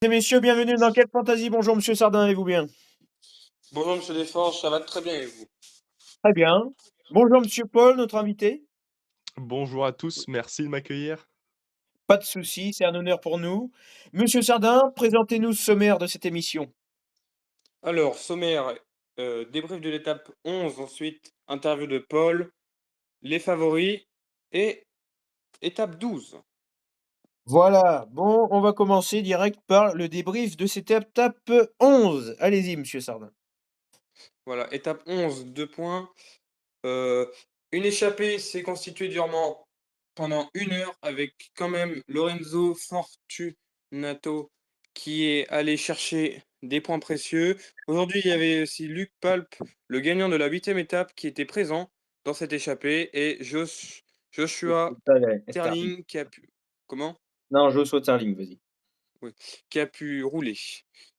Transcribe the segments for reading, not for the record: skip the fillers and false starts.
Et messieurs, bienvenue dans Quête Fantasy. Bonjour Monsieur Sardin, allez-vous bien? Bonjour Monsieur Desforges, ça va très bien et vous? Très bien. Bonjour Monsieur Paul, notre invité. Bonjour à tous, merci de m'accueillir. Pas de souci, c'est un honneur pour nous. Monsieur Sardin, présentez-nous le sommaire de cette émission. Alors, sommaire, débrief de l'étape 11, ensuite interview de Paul, les favoris et étape 12. Voilà, bon, on va commencer direct par le débrief de cette étape 11. Allez-y, Monsieur Sardin. Voilà, étape 11, 2 points. Euh, une échappée s'est constituée durement pendant 1 heure avec quand même Lorenzo Fortunato qui est allé chercher des points précieux. Aujourd'hui, il y avait aussi Luc Palp, le gagnant de la 8e étape, qui était présent dans cette échappée, et Joshua Starling. Terling qui a pu... Comment? Non, Joshua Starling, vas-y. Oui, qui a pu rouler,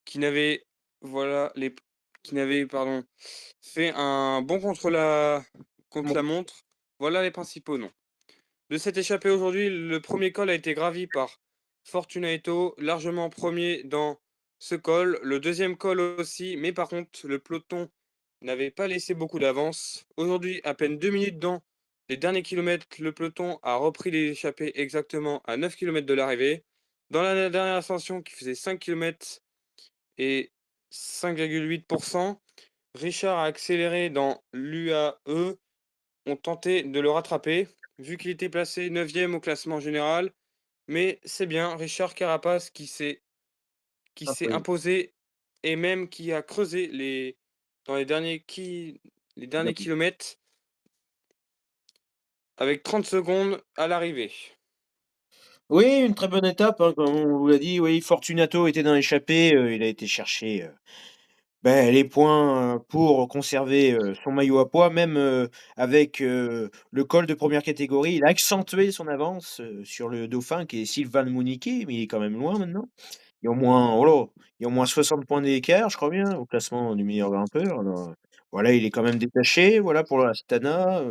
qui n'avait, voilà, qui n'avait, pardon, fait un bon contre la montre. Voilà les principaux noms. De cette échappée aujourd'hui, le premier col a été gravi par Fortunato, largement premier dans ce col. Le deuxième col aussi, mais par contre, le peloton n'avait pas laissé beaucoup d'avance. Aujourd'hui, à peine 2 minutes dans les derniers kilomètres, le peloton a repris l'échappée exactement à 9 kilomètres de l'arrivée. Dans la dernière ascension qui faisait 5 kilomètres et 5,8%, Richard a accéléré dans l'UAE, ont tenté de le rattraper, vu qu'il était placé 9e au classement général. Mais c'est bien Richard Carapace qui s'est Oui. imposé et même qui a creusé dans les derniers kilomètres avec 30 secondes à l'arrivée. Oui, une très bonne étape, hein, comme on vous l'a dit. Oui, Fortunato était dans l'échappée. Il a été chercher les points, pour conserver, son maillot à pois, même, avec, le col de première catégorie. Il a accentué son avance, sur le dauphin qui est Sylvain Mouniquet, mais il est quand même loin maintenant. Il y a au moins, oh là, il y a au moins 60 points d'écart, je crois bien, au classement du meilleur grimpeur. Alors, voilà, il est quand même détaché, voilà, pour l'Astana,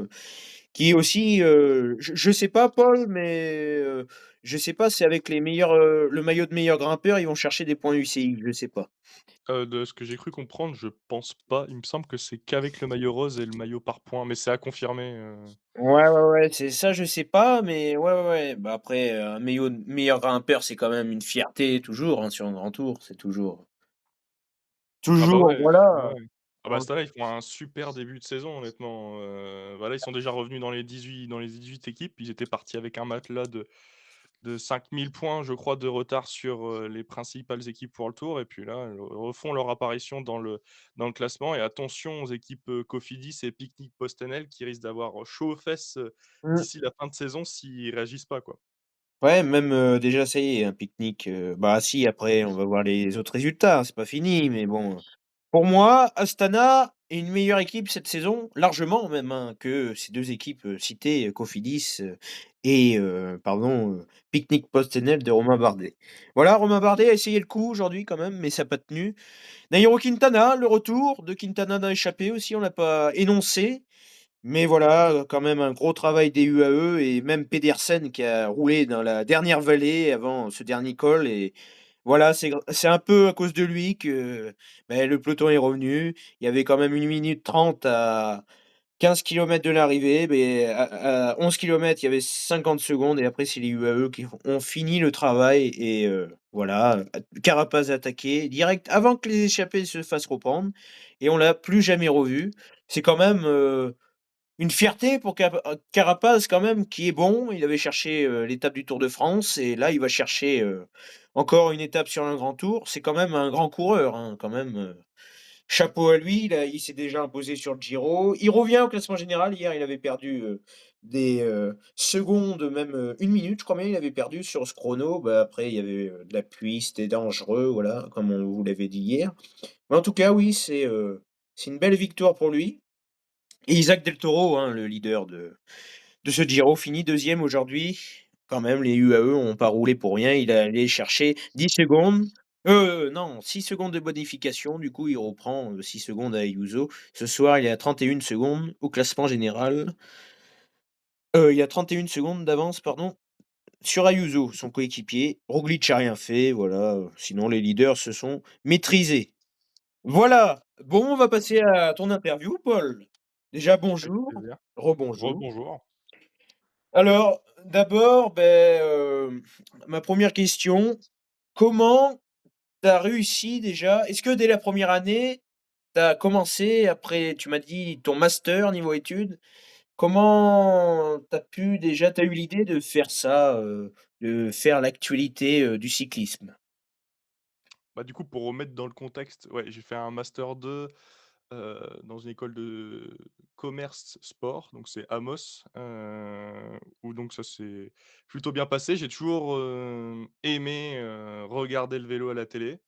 qui est aussi, je sais pas Paul, mais, je sais pas si avec les meilleurs, le maillot de meilleur grimpeur, ils vont chercher des points UCI, je sais pas. De ce que j'ai cru comprendre, je pense pas. Il me semble que c'est qu'avec le maillot rose et le maillot par points, mais c'est à confirmer. Ouais, ouais, ouais, c'est ça, je sais pas, mais ouais, ouais, ouais. Bah, après, un meilleur grimpeur, c'est quand même une fierté toujours, hein, sur un grand tour, c'est Ah bah toujours, ouais, ouais, voilà. ouais. Ah bah, En cette année, ils font un super début de saison honnêtement, bah, là, ils sont déjà revenus dans les 18 équipes. Ils étaient partis avec un matelas de 5 000 points, je crois, de retard sur, les principales équipes pour le Tour et puis là, refont leur apparition dans le classement et attention aux équipes, Cofidis et Picnic PostNL qui risquent d'avoir chaud aux fesses, mmh. d'ici la fin de saison s'ils réagissent pas, quoi. Ouais, même, déjà ça y est, un pique-nique, bah, si après on va voir les autres résultats, hein, c'est pas fini, mais bon, pour moi, Astana est une meilleure équipe cette saison, largement même, hein, que ces 2 équipes, citées, Cofidis, et Picnic PostNL de Romain Bardet. Voilà, Romain Bardet a essayé le coup aujourd'hui quand même, mais ça a pas tenu. Nairo Quintana, le retour de Quintana dans l'échappée aussi, on l'a pas énoncé. Mais voilà, quand même un gros travail des UAE et même Pedersen qui a roulé dans la dernière vallée avant ce dernier col et voilà, c'est un peu à cause de lui que, le peloton est revenu. Il y avait quand même 1 minute 30 à 15 kilomètres de l'arrivée, mais à 11 kilomètres, il y avait 50 secondes et après c'est les UAE qui ont fini le travail et voilà, Carapaz a attaqué direct avant que les échappés se fassent reprendre et on l'a plus jamais revu. C'est quand même, une fierté pour Carapaz quand même qui est bon. Il avait cherché, l'étape du Tour de France et là il va chercher, encore une étape sur un grand tour. C'est quand même un grand coureur, hein, quand même, chapeau à lui. Il s'est déjà imposé sur le Giro. Il revient au classement général. Hier, il avait perdu, des, secondes, même, 1 minute, je crois bien, il avait perdu sur ce chrono. Bah, après il y avait, de la pluie, c'était dangereux, voilà, comme on vous l'avait dit hier. Mais en tout cas, oui, c'est une belle victoire pour lui. Et Isaac Del Toro, hein, le leader de ce Giro, finit deuxième aujourd'hui. Quand même, les UAE ont pas roulé pour rien. Il est allé chercher 10 secondes. Non, 6 secondes de bonification. Du coup, il reprend 6 secondes à Ayuso. Ce soir, il est à 31 secondes au classement général. Il y a 31 secondes d'avance, pardon. sur Ayuso, son coéquipier. Roglic a rien fait, voilà, sinon les leaders se sont maîtrisés. Voilà, bon, on va passer à ton interview, Paul. Déjà Avec bonjour, plaisir. rebonjour. Rebonjour. Alors, d'abord, ma première question, comment tu as réussi déjà est-ce que dès la première année, tu as commencé après tu m'as dit ton master niveau études, comment tu as pu déjà tu as eu l'idée de faire ça, de faire l'actualité, du cyclisme? Bah, du coup, pour remettre dans le contexte, ouais, j'ai fait un master 2 dans une école de commerce sport, donc c'est Amos, où donc ça s'est plutôt bien passé. J'ai toujours, aimé, regarder le vélo à la télé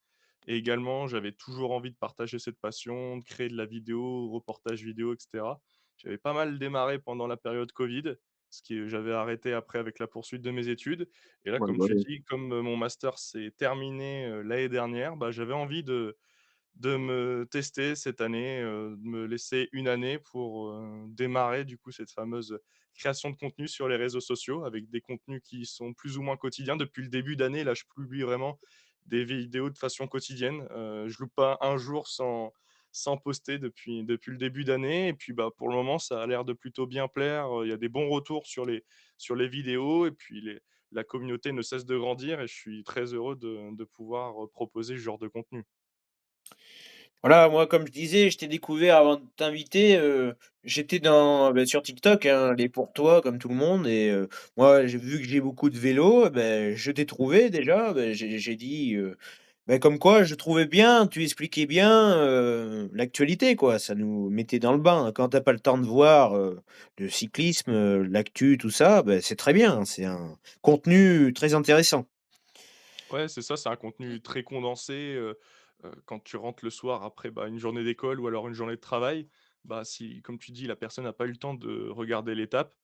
et également j'avais toujours envie de partager cette passion, de créer de la vidéo, reportage vidéo et cetera. J'avais pas mal démarré pendant la période covid, ce qui j'avais arrêté après avec la poursuite de mes études et là, Ouais, comme bah, tu oui. dis, comme, mon master s'est terminé, l'année dernière, bah, j'avais envie de me tester cette année, de me laisser une année pour, démarrer du coup cette fameuse création de contenu sur les réseaux sociaux avec des contenus qui sont plus ou moins quotidiens. Depuis le début d'année, là, je publie vraiment des vidéos de façon quotidienne. Je loupe pas un jour sans poster depuis le début d'année et puis, bah, pour le moment, ça a l'air de plutôt bien plaire. Il y a des bons retours sur les vidéos et puis la communauté ne cesse de grandir et je suis très heureux de pouvoir, proposer ce genre de contenu. Voilà, moi, comme je disais, je t'ai découvert avant de t'inviter, j'étais sur TikTok, hein, les pour toi comme tout le monde et moi, j'ai vu que j'ai beaucoup de vélos, je t'ai trouvé déjà, j'ai dit, comme quoi je trouvais bien, tu expliquais bien, l'actualité quoi, ça nous mettait dans le bain. Quand tu as pas le temps de voir, le cyclisme, l'actu, tout ça, c'est très bien, c'est un contenu très intéressant. Ouais, c'est ça, c'est un contenu très condensé, quand tu rentres le soir après, bah, une journée d'école ou alors une journée de travail, bah, si, comme tu dis, la personne n'a pas eu le temps de regarder l'étape,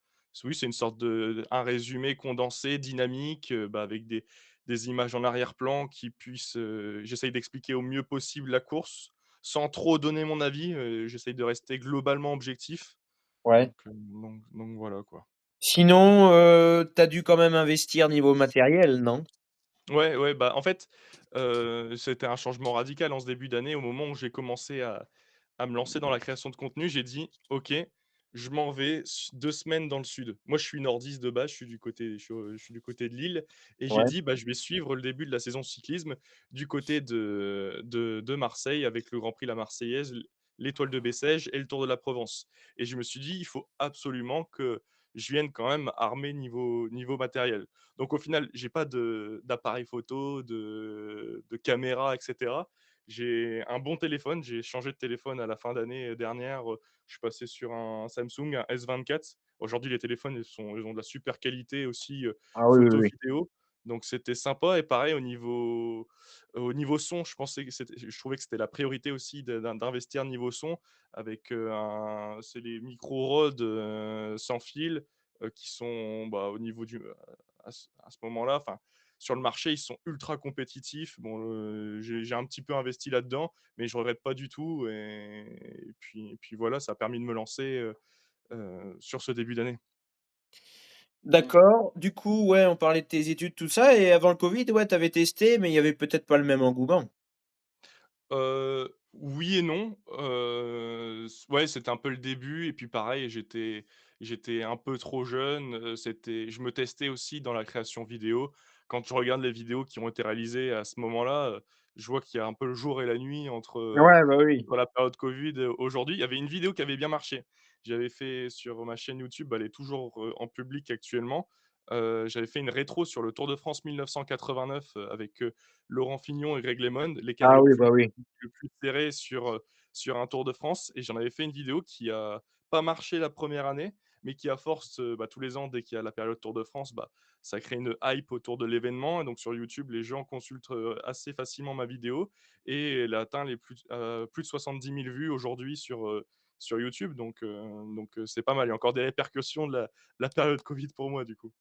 oui, c'est une sorte un résumé condensé, dynamique, bah, avec des images en arrière-plan qui puissent, j'essaye d'expliquer au mieux possible la course, sans trop donner mon avis, j'essaye de rester globalement objectif, Ouais. donc voilà, quoi. Sinon, tu as dû quand même investir niveau matériel, non? Ouais, ouais, bah, en fait, c'était un changement radical en ce début d'année. Au moment où j'ai commencé à me lancer dans la création de contenu, j'ai dit: «OK, je m'en vais 2 semaines dans le sud». Moi, je suis nordiste de base, je suis du côté de Lille et j'ai Ouais. dit: «Bah, je vais suivre le début de la saison de cyclisme du côté de Marseille avec le Grand Prix La Marseillaise, l'Étoile de Bessèges et le Tour de la Provence» et je me suis dit: «Il faut absolument que je vienne quand même armé niveau matériel». Donc au final, j'ai pas d'appareil photo, de caméra et cetera. J'ai un bon téléphone, j'ai changé de téléphone à la fin d'année dernière, je suis passé sur un Samsung, un S24. Aujourd'hui, les téléphones, ils ont de la super qualité aussi, Ah oui, oui, photo, oui. vidéo, donc c'était sympa et pareil au niveau son, je trouvais que c'était la priorité aussi d'investir niveau son avec, c'est les micros Rode, sans fil, qui sont, bah, au niveau à ce moment-là, enfin, sur le marché, ils sont ultra compétitifs. Bon, j'ai un petit peu investi là-dedans, mais je regrette pas du tout et puis voilà, ça a permis de me lancer, sur ce début d'année. Mmh. D'accord. Du coup, ouais, on parlait de tes études, tout ça et avant le covid, ouais, tu avais testé, mais il y avait peut-être pas le même engouement? Oui et non, ouais, c'était un peu le début et puis pareil, j'étais un peu trop jeune, je me testais aussi dans la création vidéo. Quand je regarde les vidéos qui ont été réalisées à ce moment-là, je vois qu'il y a un peu le jour et la nuit Ouais, bah, oui. entre la période covid, aujourd'hui. Il y avait une vidéo qui avait bien marché. J'avais fait sur ma chaîne YouTube, elle est toujours, en public actuellement. J'avais fait une rétro sur le Tour de France 1989, avec, Laurent Fignon et Greg LeMond, l'écart Ah oui, bah, oui. le plus serré sur un Tour de France et j'en avais fait une vidéo qui a pas marché la première année, mais qui à force, bah, tous les ans dès qu'il y a la période Tour de France, bah, ça crée une hype autour de l'événement et donc sur YouTube, les gens consultent, assez facilement ma vidéo et elle a atteint plus de 70 000 vues aujourd'hui sur YouTube donc c'est pas mal. Il y a encore des répercussions de la période covid pour moi du coup.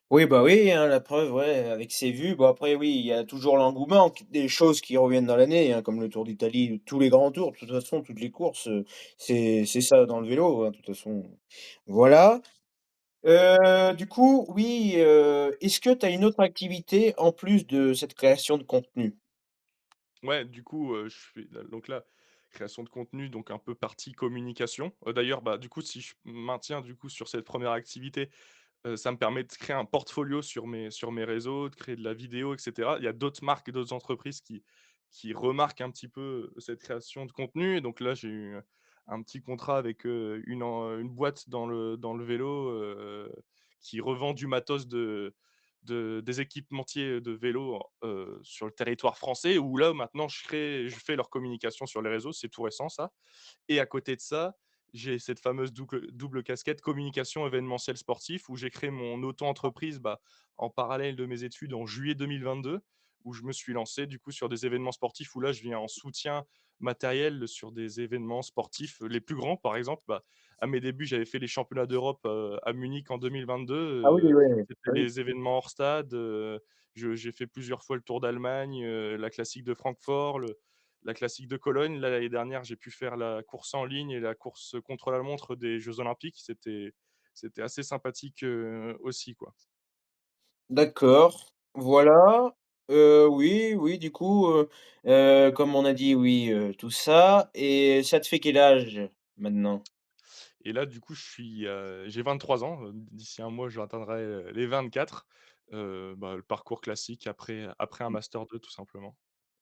Oui, bah, oui, hein, la preuve, ouais, avec ses vues. Bon, après, oui, il y a toujours l'engouement, q des choses qui reviennent dans l'année, hein, comme le Tour d'Italie, tous les grands tours, de toute façon, toutes les courses, c'est ça dans le vélo, hein, de toute façon. Voilà. Du coup, oui, est-ce que tu as une autre activité en plus de cette création de contenu? Ouais, du coup, je fais donc là, création de contenu, donc un peu partie communication. D'ailleurs, bah, du coup, si je maintiens, du coup, sur cette première activité, ça me permet de créer un portfolio sur mes réseaux, de créer de la vidéo et cetera. Il y a d'autres marques et d'autres entreprises qui remarquent un petit peu cette création de contenu et donc là, j'ai eu un petit contrat avec, une boîte dans le vélo, qui revend du matos des équipementiers de vélo, sur le territoire français où là, maintenant, je fais leur communication sur les réseaux. C'est tout récent ça et à côté de ça, j'ai cette fameuse double casquette communication événementiel sportif où j'ai créé mon auto-entreprise, bah, en parallèle de mes études en juillet 2022, où je me suis lancé du coup sur des événements sportifs où là je viens en soutien matériel sur des événements sportifs, les plus grands par exemple, bah, à mes débuts, j'avais fait les championnats d'Europe, à Munich en 2022, Ah oui, ouais, c'était ah oui. les événements hors stade, j'ai fait plusieurs fois le Tour d'Allemagne, la classique de Francfort, la classique de Cologne. Là, l'année dernière, j'ai pu faire la course en ligne et la course contre la montre des Jeux olympiques. C'était assez sympathique, aussi, quoi. D'accord, voilà. Oui, oui, du coup, comme on a dit, oui, tout ça et ça te fait quel âge maintenant? Et là, du coup, j'ai 23 ans, d'ici un mois, j'atteindrai, les 24. Bah, le parcours classique après un master 2 tout simplement.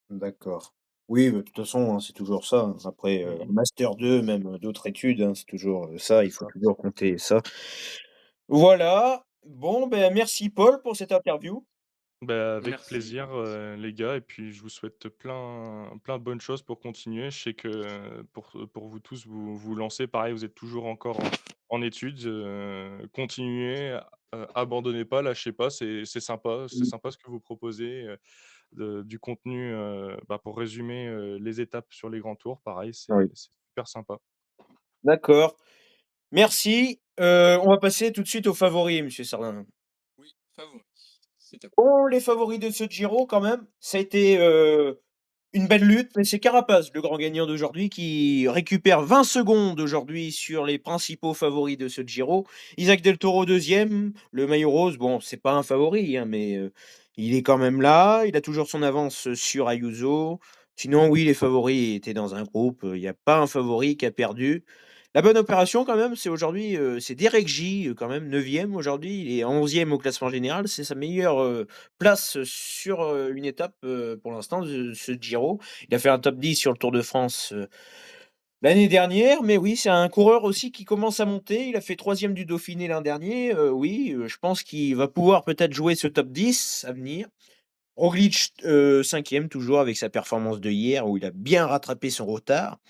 D'accord. Oui, bah, de toute façon, hein, c'est toujours ça, hein. Après, Mmh mh. master 2, même, d'autres études, hein, c'est toujours, ça, il C'est faut ça. toujours compter ça. Voilà. Bon, ben, merci Paul pour cette interview. Bah, avec Merci. plaisir, les gars et puis je vous souhaite plein de bonnes choses pour continuer. Je sais que pour vous tous, vous vous lancez pareil, vous êtes toujours encore en études, continuez, abandonnez pas, lâchez pas, c'est Mmh. sympa ce que vous proposez, du contenu, bah, pour résumer, les étapes sur les grands tours, pareil, Oui. c'est super sympa. D'accord. Merci. On va passer tout de suite aux favoris, monsieur Sardin. Oui, favori. C'est à vous. Bon, les favoris de ce Giro quand même, ça a été, une belle lutte, mais c'est Carapaz, le grand gagnant d'aujourd'hui, qui récupère 20 secondes aujourd'hui sur les principaux favoris de ce Giro. Isaac Del Toro deuxième, le maillot rose, bon, c'est pas un favori, hein, mais il est quand même là. Il a toujours son avance sur Ayuso. Sinon, oui, les favoris étaient dans un groupe. Il n'y a pas un favori qui a perdu. La bonne opération, quand même, c'est aujourd'hui, c'est Derek J, quand même, neuvième aujourd'hui. Il est 11e au classement général. C'est sa meilleure place sur, une étape, pour l'instant de ce Giro. Il a fait un top 10 sur le Tour de France, l'année dernière, mais oui, c'est un coureur aussi qui commence à monter. Il a fait troisième du Dauphiné l'an dernier, oui, je pense qu'il va pouvoir peut-être jouer ce top 10 à venir. Roglic, 5e toujours avec sa performance de hier où il a bien rattrapé son retard.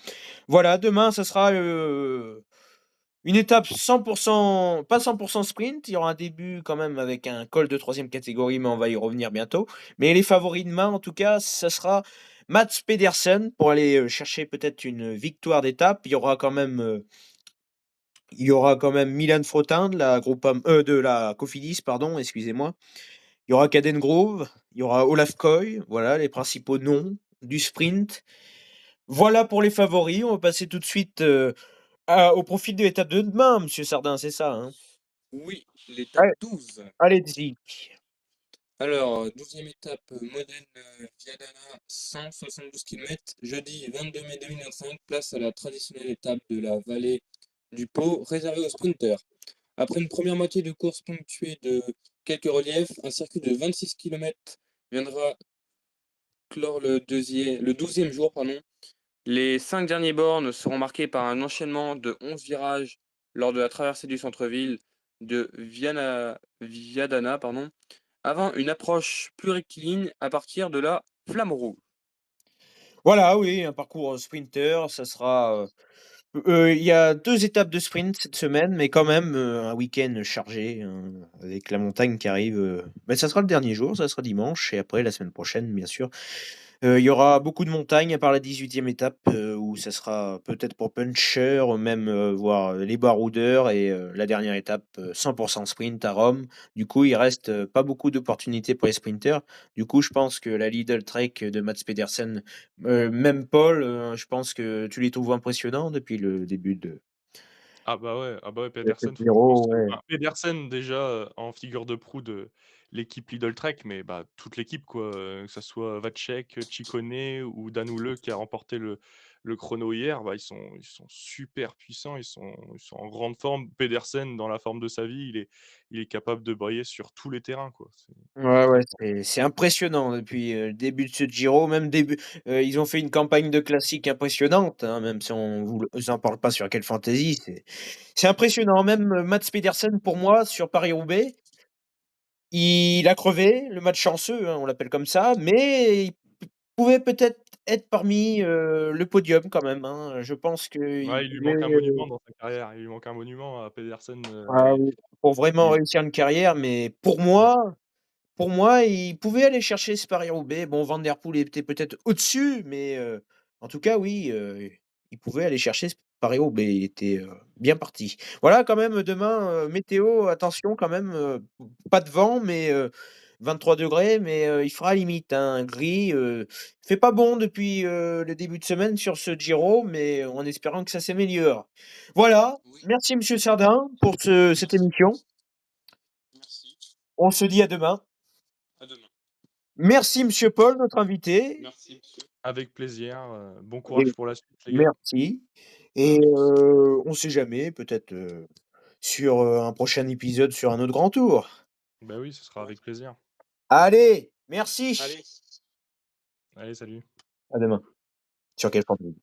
Voilà, demain ça sera, une étape 100 pas 100 sprint, il y aura un début quand même avec un col de troisième catégorie, mais on va y revenir bientôt. Mais les favoris demain, en tout cas, ça sera Mats Pedersen pour aller, chercher peut-être une victoire d'étape. Il y aura quand même Milan Frotin de la de la Cofidis, pardon, excusez-moi. Il y aura Caden Grove, il y aura Olaf Koy, voilà les principaux noms du sprint. Voilà pour les favoris, on va passer tout de suite, au profil de l'étape de demain, monsieur Sardin, c'est ça, hein? Oui, l'étape Ouais. 12. Allez-y. Alors, 12e étape, Modène, Viadana, 172 km. Jeudi 22 mai 2025, place à la traditionnelle étape de la vallée du Pô, réservée aux sprinteurs. Après une première moitié de course ponctuée de quelques reliefs, un circuit de 26 km viendra clore le 12e jour, pardon. Les 5 derniers bornes seront marqués par un enchaînement de 11 virages lors de la traversée du centre-ville de Viadana, pardon, avant une approche plus rectiligne à partir de la Flamme Rouge. Voilà, oui, un parcours, sprinter, ça sera, il y a 2 étapes de sprint cette semaine, mais quand même, un week-end chargé, hein, avec la montagne qui arrive, bah, ça sera le dernier jour, ça sera dimanche et après la semaine prochaine, bien sûr. Il y aura beaucoup de montagnes à part la 18e étape, où ça sera peut-être pour puncher, même, voire, les baroudeurs et la dernière étape, 100 sprint à Rome. Du coup, il reste, pas beaucoup d'opportunités pour les sprinters. Du coup, je pense que la Lidl Trek de Mats Pedersen, même Paul, je pense que tu les trouves impressionnants depuis le début de Ah bah ouais, Avec le Pedersen, faut je pense, Giro, ouais. enfin, Pedersen déjà, en figure de proue de l'équipe Lidl Trek, mais bah, toute l'équipe quoi, que ça soit Vacek, Ciccone ou Danoulle qui a remporté le chrono hier, bah, ils sont super puissants, ils sont en grande forme. Pedersen dans la forme de sa vie, il est capable de briller sur tous les terrains quoi, c'est Ouais, très ouais, fort. c'est impressionnant depuis, le début de ce Giro, même début ils ont fait une campagne de classiques impressionnante, hein, même si on vous en parle pas sur Quelle Fantasy, c'est impressionnant. Même, Mats Pedersen pour moi sur Paris-Roubaix, il a crevé, le match chanceux, hein, on l'appelle comme ça, mais il pouvait peut-être être parmi, le podium quand même, hein. Je pense qu'il Ouais, il lui pouvait, manque un monument dans sa carrière, il lui manque un monument à Pedersen, ah oui, pour vraiment il réussir une carrière, mais ouais. pour moi, il pouvait aller chercher ce Paris-Roubaix. Bon, Van der Poel était peut-être au-dessus, mais en tout cas, oui, il pouvait aller chercher ce Paris-Roubaix. Il était, bien parti. Voilà, quand même, demain, météo, attention quand même, pas de vent, mais 23 degrés, mais il fera limite, hein, gris, il fait pas bon depuis, le début de semaine sur ce Giro, mais en espérant que ça s'améliore. Voilà, Oui, merci monsieur Sardin pour cette merci. émission. Merci. On se dit à demain. À demain. Merci monsieur Paul, notre invité, Merci, monsieur. Avec plaisir, bon et courage pour la suite les gars. merci, et Merci. on sait jamais, peut-être, sur, un prochain épisode sur un autre grand tour. Bah oui, ce sera Ouais. avec plaisir. Allez, merci. Allez. Allez, salut. À demain. Sur Quelle Fantasy.